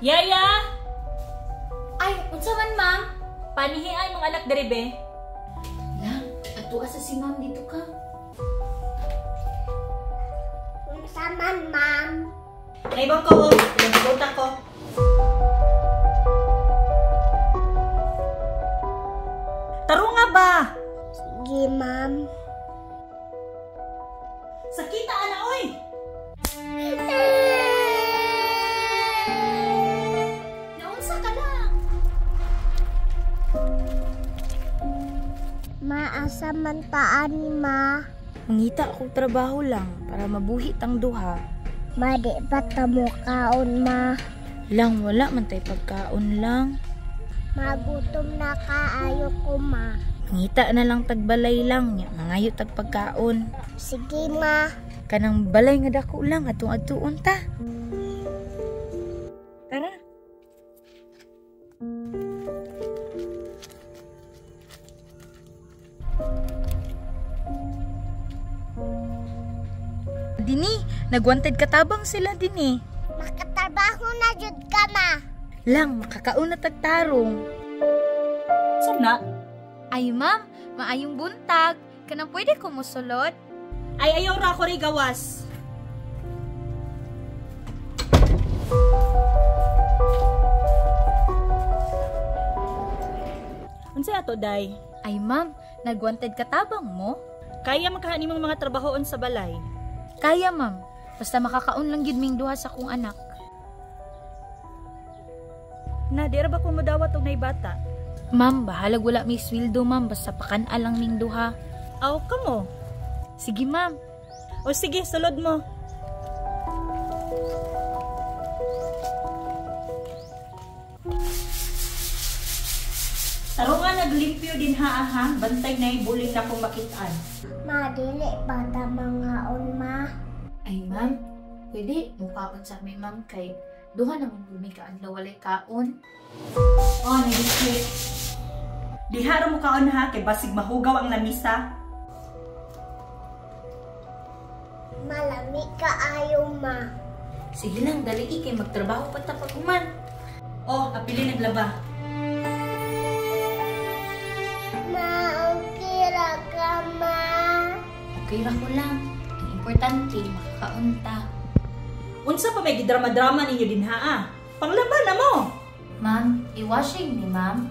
Yaya! Ay, unsa man ma'am? Panihi ay mga anak dere be. Lang, ato asa si ma'am dito ka. Unsa man, ma'am? Naibang ko, pinagbuta ko. Taro nga ba? Sige, ma'am. Sakita ana oy! Naunsa ka lang? Maasa man taan ni ma. Mangita akong trabaho lang para mabuhi tang duha. Madi pa tamo kaon, ma. Lang wala man tay pagkaon lang. Magutom na kaayo ko, ma. Mangita na lang tagbalay lang nya mangayo tag pagkaon. Sige, ma. Kanang balay nga dako lang atong adtuon ta. Tara. Dini, nagwanted katabang sila dini. Makatrabaho na jud ka, ma. Lang makakaon na tagtarong. Sana? Ay ma'am, maayong buntag. Kanang pwede ko musulod? Ay ayaw ra ko rin gawas. Unsay ato day? Ay ma'am, nagwanted katabang mo? Kaya makahani mong mga trabahoon sa balay. Kaya ma'am, basta makakaon lang gid ming duha sa kong anak. Na di ra ba ko modawat og nay bata? Ma'am, bahalag wala may sweldo ma'am, basta pakana lang ming duha. Aw kamo. Sige ma'am. O sige, sulod mo. Taro nga naglimpyo din ha. Bantay na ibuling na kong makitaan. Madili pa ta mangaon, ma. Ay ma'am, pwede mukaon sa amin ma'am kay duha naman bumi ka adlaw walay kaon. Oh, nag-isip. Diha ra mo kaon ha, kay basig mahugaw ang lamisa. Malami ka ayo, ma. Sige lang, dali kay magtrabaho pa ta pag-uman. Oh, apili naglaba. Ma, okay ra ka, ma. Okay ra ko lang. Ang importante, makakaon ta. Unsa pa may gidrama-drama ninyo din ha? Panglaban na mo. Ma'am, i-washing ni ma'am.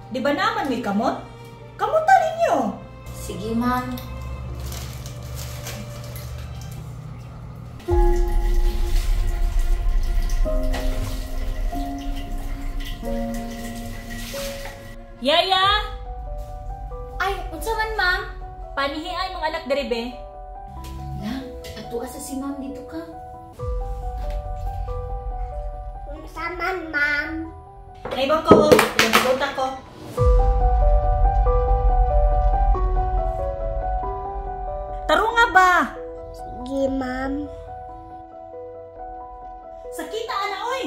Di ba naman may kamot? Kamutan ninyo. Sige ma'am. Yaya! Ay, unsa man ma'am? Panihi ay mga anak dere be. Lang, ato asa si ma'am dito ka. Unsa man, ma'am? Naibang ko, pinagbuta ko. Taro nga ba? Sige, ma'am. Sakita ana oy!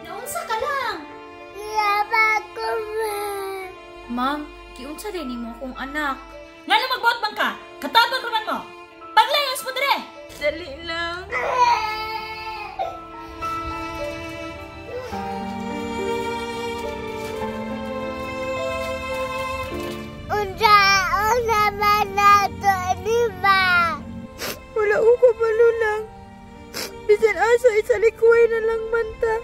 Naunsa ka lang? Laba ko, ma. Ma'am, kiunsa din nimo akong anak? Nga na magbuot man ka! Katabang naman mo! Paglayas mo dire! Dali lang. Unsa man nato ni ma. Wala ko balo lang. Bisan asa isalikuay na lang man ta.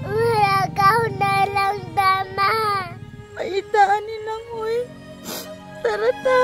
Wala ka na lang dama. Maitaan nilang oy. Tara ta.